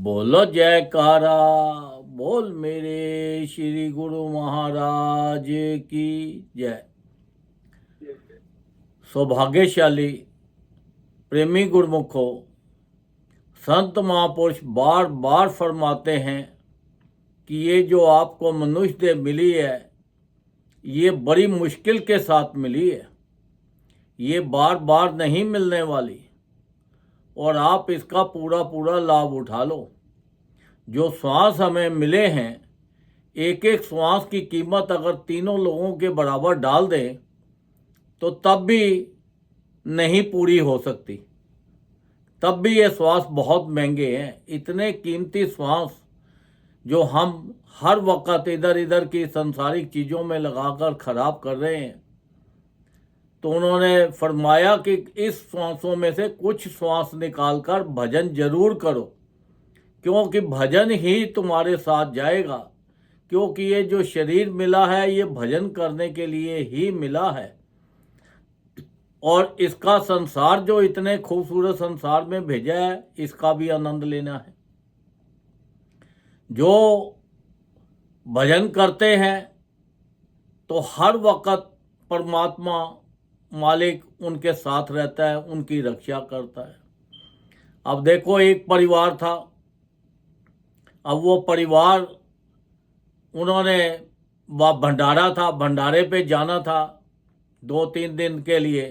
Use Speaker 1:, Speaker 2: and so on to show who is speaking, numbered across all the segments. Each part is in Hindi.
Speaker 1: बोलो जयकारा। बोल मेरे श्री गुरु महाराज की जय। सौभाग्यशाली प्रेमी गुरुमुखों, संत महापुरुष बार बार फरमाते हैं कि ये जो आपको मनुष्य देह मिली है, ये बड़ी मुश्किल के साथ मिली है। ये बार बार नहीं मिलने वाली और आप इसका पूरा पूरा लाभ उठा लो। जो श्वास हमें मिले हैं, एक एक श्वास की कीमत अगर तीनों लोगों के बराबर डाल दें तो तब भी नहीं पूरी हो सकती। तब भी ये श्वास बहुत महंगे हैं। इतने कीमती श्वास जो हम हर वक्त इधर इधर की संसारिक चीज़ों में लगाकर खराब कर रहे हैं, तो उन्होंने फरमाया कि इस श्वासों में से कुछ श्वास निकालकर भजन जरूर करो, क्योंकि भजन ही तुम्हारे साथ जाएगा। क्योंकि ये जो शरीर मिला है, ये भजन करने के लिए ही मिला है। और इसका संसार जो इतने खूबसूरत संसार में भेजा है, इसका भी आनंद लेना है। जो भजन करते हैं तो हर वक्त परमात्मा मालिक उनके साथ रहता है, उनकी रक्षा करता है। अब देखो, एक परिवार था। अब वो परिवार, उन्होंने भंडारा था, भंडारे पे जाना था 2-3 दिन के लिए।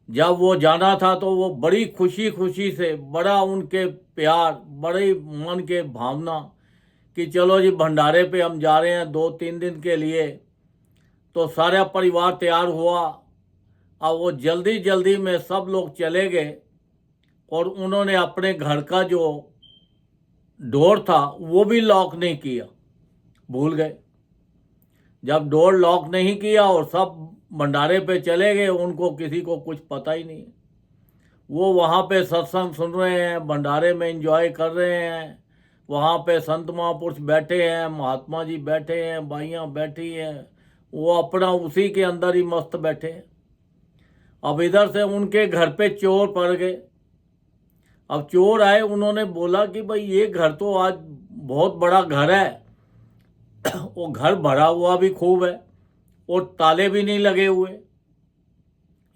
Speaker 1: जब वो जाना था तो वो बड़ी खुशी खुशी से, बड़ा उनके प्यार, बड़ी मन के भावना कि चलो जी भंडारे पे हम जा रहे हैं 2-3 दिन के लिए। तो सारा परिवार तैयार हुआ। अब वो जल्दी जल्दी में सब लोग चले गए और उन्होंने अपने घर का जो डोर था वो भी लॉक नहीं किया, भूल गए। जब डोर लॉक नहीं किया और सब भंडारे पे चले गए, उनको किसी को कुछ पता ही नहीं। वो वहाँ पे सत्संग सुन रहे हैं, भंडारे में एंजॉय कर रहे हैं। वहाँ पे संत महापुरुष बैठे हैं, महात्मा जी बैठे हैं, बाइयाँ बैठी हैं। वो अपना उसी के अंदर ही मस्त बैठे हैं। अब इधर से उनके घर पे चोर पड़ गए। अब चोर आए, उन्होंने बोला कि भाई ये घर तो आज बहुत बड़ा घर है, वो घर भरा हुआ भी खूब है और ताले भी नहीं लगे हुए।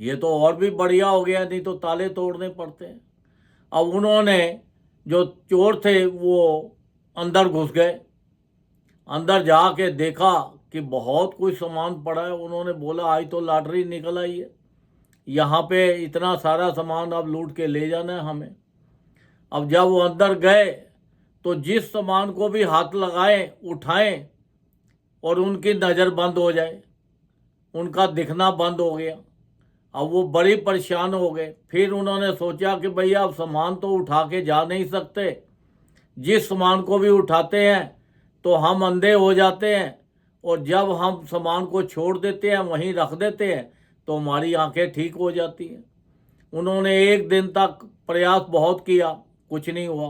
Speaker 1: ये तो और भी बढ़िया हो गया, नहीं तो ताले तोड़ने पड़ते हैं। अब उन्होंने, जो चोर थे, वो अंदर घुस गए। अंदर जाके देखा कि बहुत कुछ सामान पड़ा है। उन्होंने बोला आज तो लॉटरी निकल आई है, यहाँ पे इतना सारा सामान अब लूट के ले जाना है हमें। अब जब वो अंदर गए तो जिस सामान को भी हाथ लगाएं, उठाएं और उनकी नज़र बंद हो जाए, उनका दिखना बंद हो गया। अब वो बड़ी परेशान हो गए। फिर उन्होंने सोचा कि भैया अब सामान तो उठा के जा नहीं सकते, जिस सामान को भी उठाते हैं तो हम अंधे हो जाते हैं, और जब हम सामान को छोड़ देते हैं, वहीं रख देते हैं, तो हमारी आंखें ठीक हो जाती हैं। उन्होंने 1 दिन तक प्रयास बहुत किया, कुछ नहीं हुआ।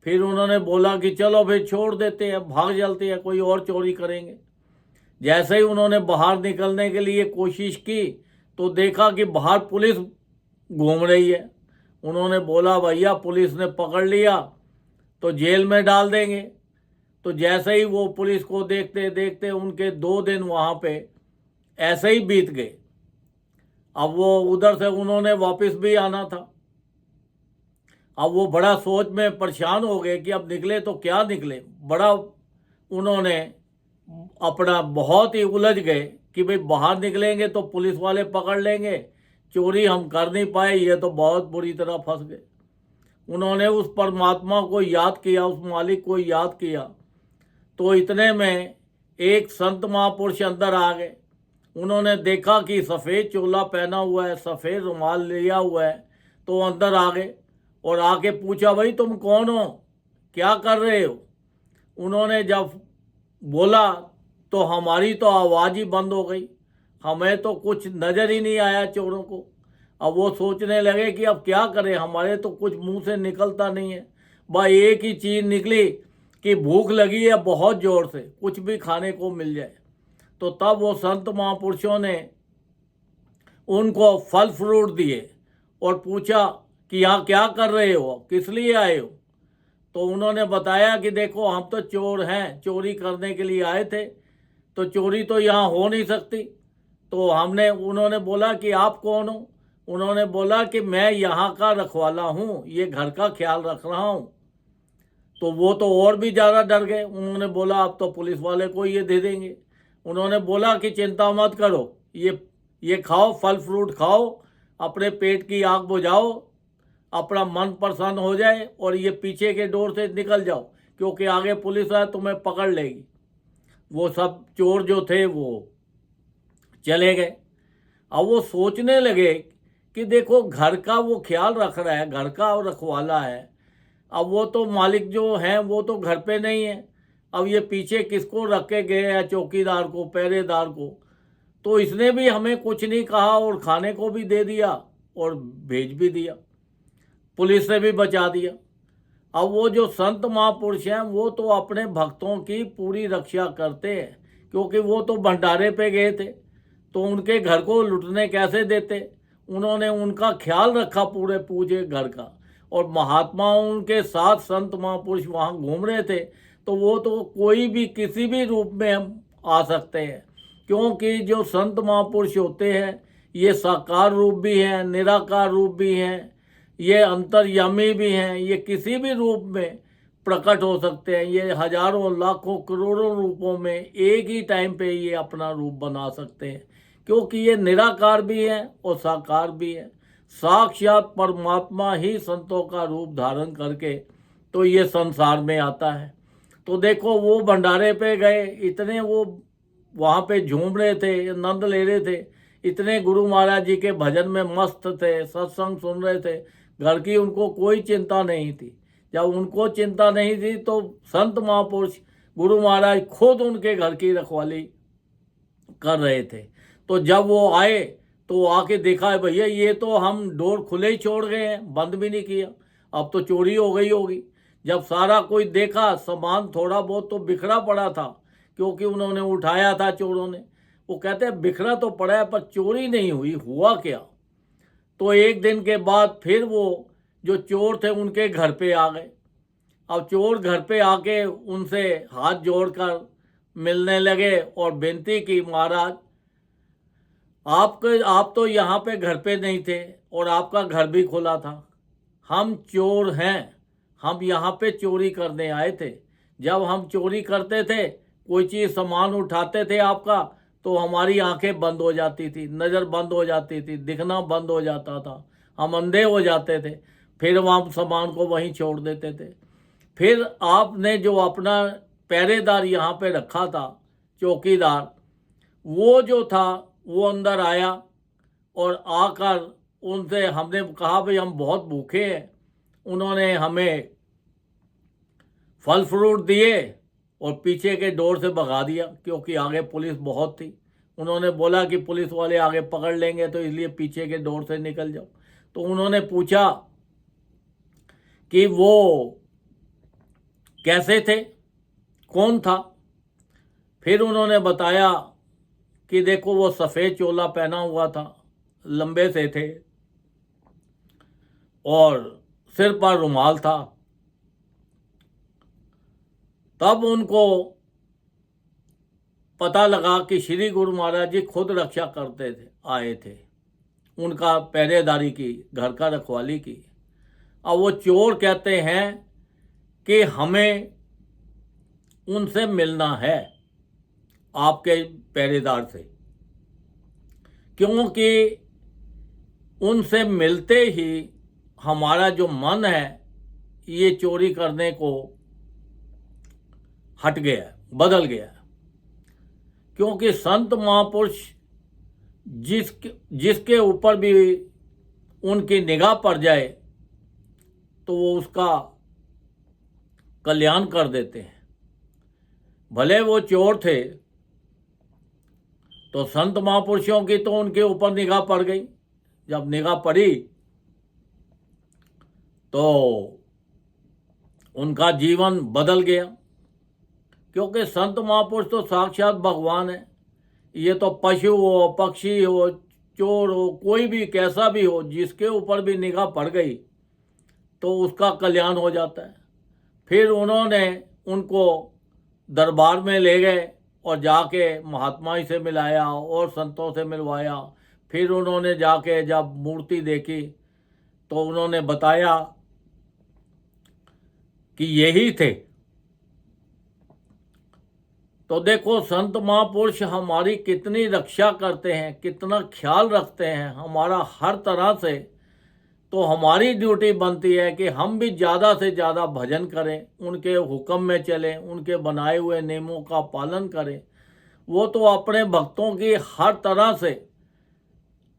Speaker 1: फिर उन्होंने बोला कि चलो फिर छोड़ देते हैं, भाग चलते हैं, कोई और चोरी करेंगे। जैसे ही उन्होंने बाहर निकलने के लिए कोशिश की तो देखा कि बाहर पुलिस घूम रही है। उन्होंने बोला भैया पुलिस ने पकड़ लिया तो जेल में डाल देंगे। तो जैसे ही वो पुलिस को देखते देखते उनके 2 दिन वहाँ पे ऐसे ही बीत गए। अब वो उधर से उन्होंने वापस भी आना था। अब वो बड़ा सोच में परेशान हो गए कि अब निकले तो क्या निकले। बड़ा उन्होंने अपना बहुत ही उलझ गए कि भाई बाहर निकलेंगे तो पुलिस वाले पकड़ लेंगे, चोरी हम कर नहीं पाए, ये तो बहुत बुरी तरह फंस गए। उन्होंने उस परमात्मा को याद किया, उस मालिक को याद किया। तो इतने में एक संत महापुरुष अंदर आ गए। उन्होंने देखा कि सफ़ेद चोला पहना हुआ है, सफ़ेद रुमाल लिया हुआ है, तो अंदर आ गए और आके पूछा भाई तुम कौन हो, क्या कर रहे हो। उन्होंने जब बोला तो हमारी तो आवाज़ ही बंद हो गई, हमें तो कुछ नज़र ही नहीं आया चोरों को। अब वो सोचने लगे कि अब क्या करें, हमारे तो कुछ मुंह से निकलता नहीं है। भाई एक ही चीज़ निकली कि भूख लगी है बहुत ज़ोर से, कुछ भी खाने को मिल जाए। तो तब वो संत महापुरुषों ने उनको फल फ्रूट दिए और पूछा कि यहाँ क्या कर रहे हो, किस लिए आए हो। तो उन्होंने बताया कि देखो हम तो चोर हैं, चोरी करने के लिए आए थे, तो चोरी तो यहाँ हो नहीं सकती। तो उन्होंने बोला कि आप कौन हो? उन्होंने बोला कि मैं यहाँ का रखवाला हूँ, ये घर का ख्याल रख रहा हूँ। तो वो तो और भी ज़्यादा डर गए। उन्होंने बोला अब तो पुलिस वाले को ये दे देंगे। उन्होंने बोला कि चिंता मत करो, ये खाओ, फल फ्रूट खाओ, अपने पेट की आग बुझाओ, अपना मन प्रसन्न हो जाए और ये पीछे के डोर से निकल जाओ, क्योंकि आगे पुलिस है तुम्हें पकड़ लेगी। वो सब चोर जो थे वो चले गए। अब वो सोचने लगे कि देखो घर का वो ख्याल रख रहा है, घर का रखवाला है, अब वो तो मालिक जो हैं वो तो घर पे नहीं है, अब ये पीछे किसको रख के गए हैं, चौकीदार को, पहरेदार को। तो इसने भी हमें कुछ नहीं कहा और खाने को भी दे दिया और भेज भी दिया, पुलिस से भी बचा दिया। अब वो जो संत महापुरुष हैं वो तो अपने भक्तों की पूरी रक्षा करते हैं, क्योंकि वो तो भंडारे पे गए थे, तो उनके घर को लुटने कैसे देते। उन्होंने उनका ख्याल रखा पूरे पूजे घर का। और महात्माओं उनके साथ संत महापुरुष वहाँ घूम रहे थे, तो वो तो कोई भी किसी भी रूप में हम आ सकते हैं, क्योंकि जो संत महापुरुष होते हैं ये साकार रूप भी हैं, निराकार रूप भी हैं, ये अंतर्यामी भी हैं, ये किसी भी रूप में प्रकट हो सकते हैं। ये हजारों लाखों करोड़ों रूपों में एक ही टाइम पे ये अपना रूप बना सकते हैं, क्योंकि ये निराकार भी है और साकार भी है। साक्षात परमात्मा ही संतों का रूप धारण करके तो ये संसार में आता है। तो देखो वो भंडारे पे गए, इतने वो वहाँ पे झूम रहे थे, आनंद ले रहे थे, इतने गुरु महाराज जी के भजन में मस्त थे, सत्संग सुन रहे थे, घर की उनको कोई चिंता नहीं थी। जब उनको चिंता नहीं थी तो संत महापुरुष गुरु महाराज खुद उनके घर की रखवाली कर रहे थे। तो जब वो आए तो आके देखा है भैया ये तो हम डोर खुले ही छोड़ गए हैं, बंद भी नहीं किया, अब तो चोरी हो गई होगी। जब सारा कोई देखा, सामान थोड़ा बहुत तो बिखरा पड़ा था, क्योंकि उन्होंने उठाया था चोरों ने। वो कहते हैं बिखरा तो पड़ा है पर चोरी नहीं हुई, हुआ क्या। तो एक दिन के बाद फिर वो जो चोर थे उनके घर पे आ गए। अब चोर घर पे आके उनसे हाथ जोड़कर मिलने लगे और विनती की, महाराज आप तो यहाँ पे घर पे नहीं थे और आपका घर भी खुला था, हम चोर हैं, हम यहाँ पे चोरी करने आए थे। जब हम चोरी करते थे, कोई चीज़ सामान उठाते थे आपका, तो हमारी आंखें बंद हो जाती थी, नज़र बंद हो जाती थी, दिखना बंद हो जाता था, हम अंधे हो जाते थे, फिर हम सामान को वहीं छोड़ देते थे। फिर आपने जो अपना पहरेदार यहाँ पे रखा था, चौकीदार, वो जो था वो अंदर आया और आकर उनसे हमने कहा भाई हम बहुत भूखे हैं। उन्होंने हमें फल फ्रूट दिए और पीछे के डोर से भगा दिया, क्योंकि आगे पुलिस बहुत थी। उन्होंने बोला कि पुलिस वाले आगे पकड़ लेंगे, तो इसलिए पीछे के डोर से निकल जाओ। तो उन्होंने पूछा कि वो कैसे थे, कौन था। फिर उन्होंने बताया कि देखो वो सफ़ेद चोला पहना हुआ था, लंबे से थे और सिर पर रुमाल था। तब उनको पता लगा कि श्री गुरु महाराज जी खुद रक्षा करते थे, आए थे, उनका पहरेदारी की, घर का रखवाली की। अब वो चोर कहते हैं कि हमें उनसे मिलना है, आपके पहरेदार से, क्योंकि उनसे मिलते ही हमारा जो मन है ये चोरी करने को हट गया, बदल गया। क्योंकि संत महापुरुष जिसके ऊपर भी उनकी निगाह पड़ जाए तो वो उसका कल्याण कर देते हैं। भले वो चोर थे, तो संत महापुरुषों की तो उनके ऊपर निगाह पड़ गई। जब निगाह पड़ी तो उनका जीवन बदल गया, क्योंकि संत महापुरुष तो साक्षात भगवान है। ये तो पशु हो, पक्षी हो, चोर हो, कोई भी कैसा भी हो, जिसके ऊपर भी निगाह पड़ गई तो उसका कल्याण हो जाता है। फिर उन्होंने उनको दरबार में ले गए और जाके महात्मा से मिलाया और संतों से मिलवाया। फिर उन्होंने जाके जब मूर्ति देखी तो उन्होंने बताया कि यही थे। तो देखो संत महापुरुष हमारी कितनी रक्षा करते हैं, कितना ख्याल रखते हैं हमारा हर तरह से। तो हमारी ड्यूटी बनती है कि हम भी ज़्यादा से ज़्यादा भजन करें, उनके हुक्म में चलें, उनके बनाए हुए नियमों का पालन करें। वो तो अपने भक्तों की हर तरह से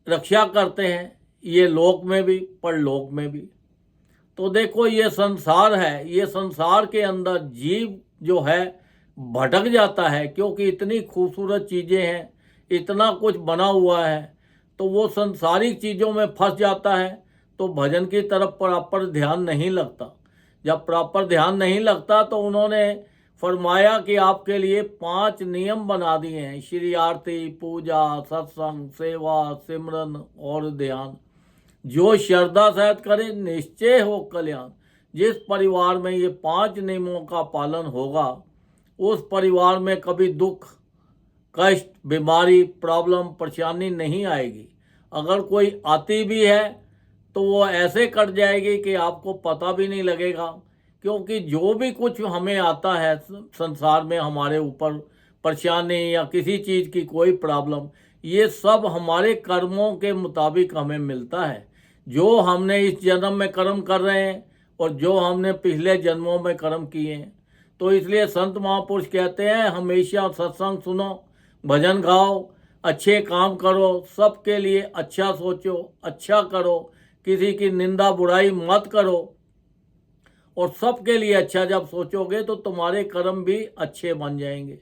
Speaker 1: रक्षा करते हैं, ये लोक में भी परलोक में भी। तो देखो ये संसार है, ये संसार के अंदर जीव जो है भटक जाता है, क्योंकि इतनी खूबसूरत चीज़ें हैं, इतना कुछ बना हुआ है, तो वो संसारिक चीज़ों में फंस जाता है। तो भजन की तरफ प्रॉपर ध्यान नहीं लगता। जब प्रॉपर ध्यान नहीं लगता तो उन्होंने फरमाया कि आपके लिए 5 नियम बना दिए हैं, श्री आरती, पूजा, सत्संग, सेवा, सिमरन और ध्यान। जो श्रद्धा सहित करे निश्चय हो कल्याण। जिस परिवार में ये 5 नियमों का पालन होगा उस परिवार में कभी दुख, कष्ट, बीमारी, प्रॉब्लम, परेशानी नहीं आएगी। अगर कोई आती भी है तो वो ऐसे कट जाएगी कि आपको पता भी नहीं लगेगा। क्योंकि जो भी कुछ हमें आता है संसार में, हमारे ऊपर परेशानी या किसी चीज़ की कोई प्रॉब्लम, ये सब हमारे कर्मों के मुताबिक हमें मिलता है। जो हमने इस जन्म में कर्म कर रहे हैं और जो हमने पिछले जन्मों में कर्म किए हैं। तो इसलिए संत महापुरुष कहते हैं हमेशा सत्संग सुनो, भजन गाओ, अच्छे काम करो, सबके लिए अच्छा सोचो, अच्छा करो, किसी की निंदा बुराई मत करो। और सबके लिए अच्छा जब सोचोगे तो तुम्हारे कर्म भी अच्छे बन जाएंगे।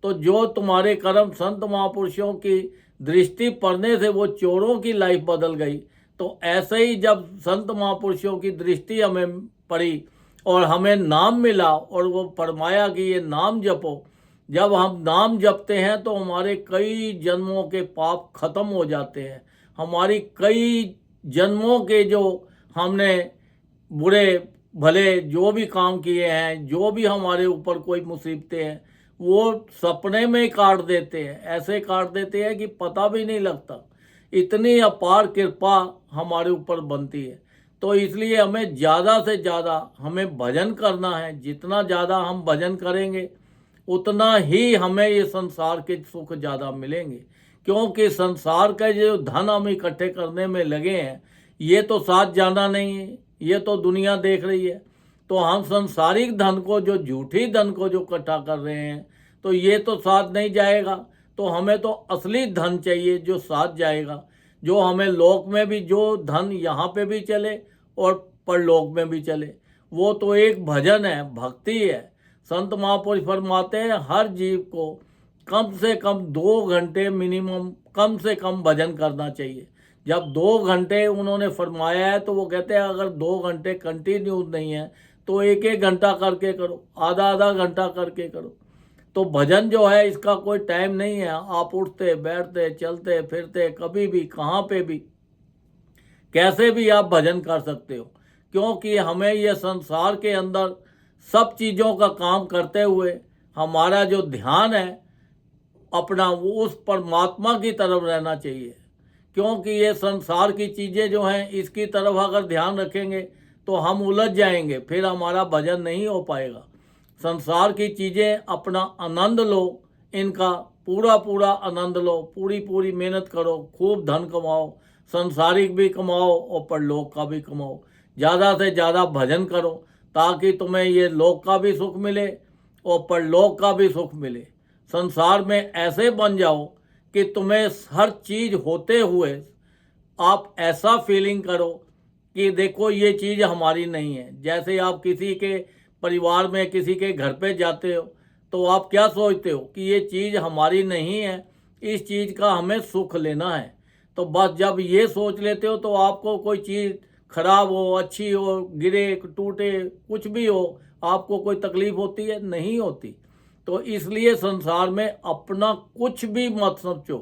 Speaker 1: तो जो तुम्हारे कर्म, संत महापुरुषों की दृष्टि पड़ने से वो चोरों की लाइफ बदल गई, तो ऐसे ही जब संत महापुरुषों की दृष्टि हमें पड़ी और हमें नाम मिला और वो फरमाया कि ये नाम जपो, जब हम नाम जपते हैं तो हमारे कई जन्मों के पाप खत्म हो जाते हैं। हमारी कई जन्मों के जो हमने बुरे भले जो भी काम किए हैं, जो भी हमारे ऊपर कोई मुसीबतें हैं, वो सपने में ही काट देते हैं। ऐसे काट देते हैं कि पता भी नहीं लगता। इतनी अपार कृपा हमारे ऊपर बनती है। तो इसलिए हमें ज़्यादा से ज़्यादा हमें भजन करना है। जितना ज़्यादा हम भजन करेंगे उतना ही हमें ये संसार के सुख ज़्यादा मिलेंगे। क्योंकि संसार का जो धन हम इकट्ठे करने में लगे हैं, ये तो साथ जाना नहीं है, ये तो दुनिया देख रही है। तो हम संसारिक धन को, जो झूठी धन को जो इकट्ठा कर रहे हैं, तो ये तो साथ नहीं जाएगा। तो हमें तो असली धन चाहिए जो साथ जाएगा, जो हमें लोक में भी, जो धन यहाँ पे भी चले और परलोक में भी चले। वो तो एक भजन है, भक्ति है। संत महापुरुष फरमाते हैं हर जीव को कम से कम 2 घंटे मिनिमम, कम से कम भजन करना चाहिए। जब 2 घंटे उन्होंने फरमाया है तो वो कहते हैं अगर 2 घंटे कंटिन्यूस नहीं है तो 1-1 घंटा करके करो, आधा-आधा घंटा करके करो। तो भजन जो है इसका कोई टाइम नहीं है। आप उठते बैठते चलते फिरते कभी भी कहाँ पे भी कैसे भी आप भजन कर सकते हो। क्योंकि हमें ये संसार के अंदर सब चीज़ों का काम करते हुए हमारा जो ध्यान है अपना, वो उस परमात्मा की तरफ रहना चाहिए। क्योंकि ये संसार की चीज़ें जो हैं इसकी तरफ अगर ध्यान रखेंगे तो हम उलझ जाएंगे, फिर हमारा भजन नहीं हो पाएगा। संसार की चीज़ें अपना आनंद लो, इनका पूरा पूरा आनंद लो, पूरी पूरी मेहनत करो, खूब धन कमाओ, संसारिक भी कमाओ और परलोक का भी कमाओ। ज़्यादा से ज़्यादा भजन करो ताकि तुम्हें ये लोक का भी सुख मिले और परलोक का भी सुख मिले। संसार में ऐसे बन जाओ कि तुम्हें हर चीज़ होते हुए आप ऐसा फीलिंग करो कि देखो ये चीज़ हमारी नहीं है। जैसे आप किसी के परिवार में किसी के घर पे जाते हो तो आप क्या सोचते हो कि ये चीज़ हमारी नहीं है, इस चीज़ का हमें सुख लेना है। तो बस जब ये सोच लेते हो तो आपको कोई चीज़ खराब हो, अच्छी हो, गिरे टूटे, कुछ भी हो, आपको कोई तकलीफ़ होती है? नहीं होती। तो इसलिए संसार में अपना कुछ भी मत सोचो।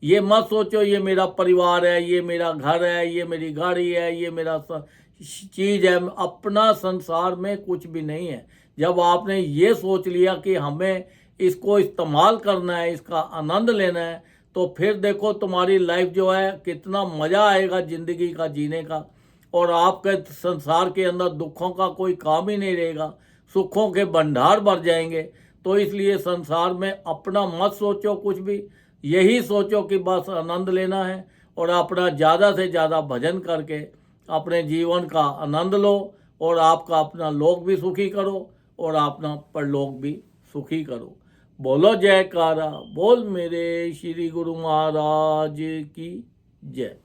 Speaker 1: ये मत सोचो ये मेरा परिवार है, ये मेरा घर है, ये मेरी गाड़ी है, ये मेरा चीज़ है, अपना संसार में कुछ भी नहीं है। जब आपने ये सोच लिया कि हमें इसको इस्तेमाल करना है, इसका आनंद लेना है, तो फिर देखो तुम्हारी लाइफ जो है कितना मज़ा आएगा ज़िंदगी का जीने का, और आपके संसार के अंदर दुखों का कोई काम ही नहीं रहेगा, सुखों के भंडार भर जाएंगे। तो इसलिए संसार में अपना मत सोचो कुछ भी, यही सोचो कि बस आनंद लेना है और अपना ज़्यादा से ज़्यादा भजन करके अपने जीवन का आनंद लो, और आपका अपना लोक भी सुखी करो और अपना परलोक भी सुखी करो। बोलो जयकारा, बोल मेरे श्री गुरु महाराज की जय।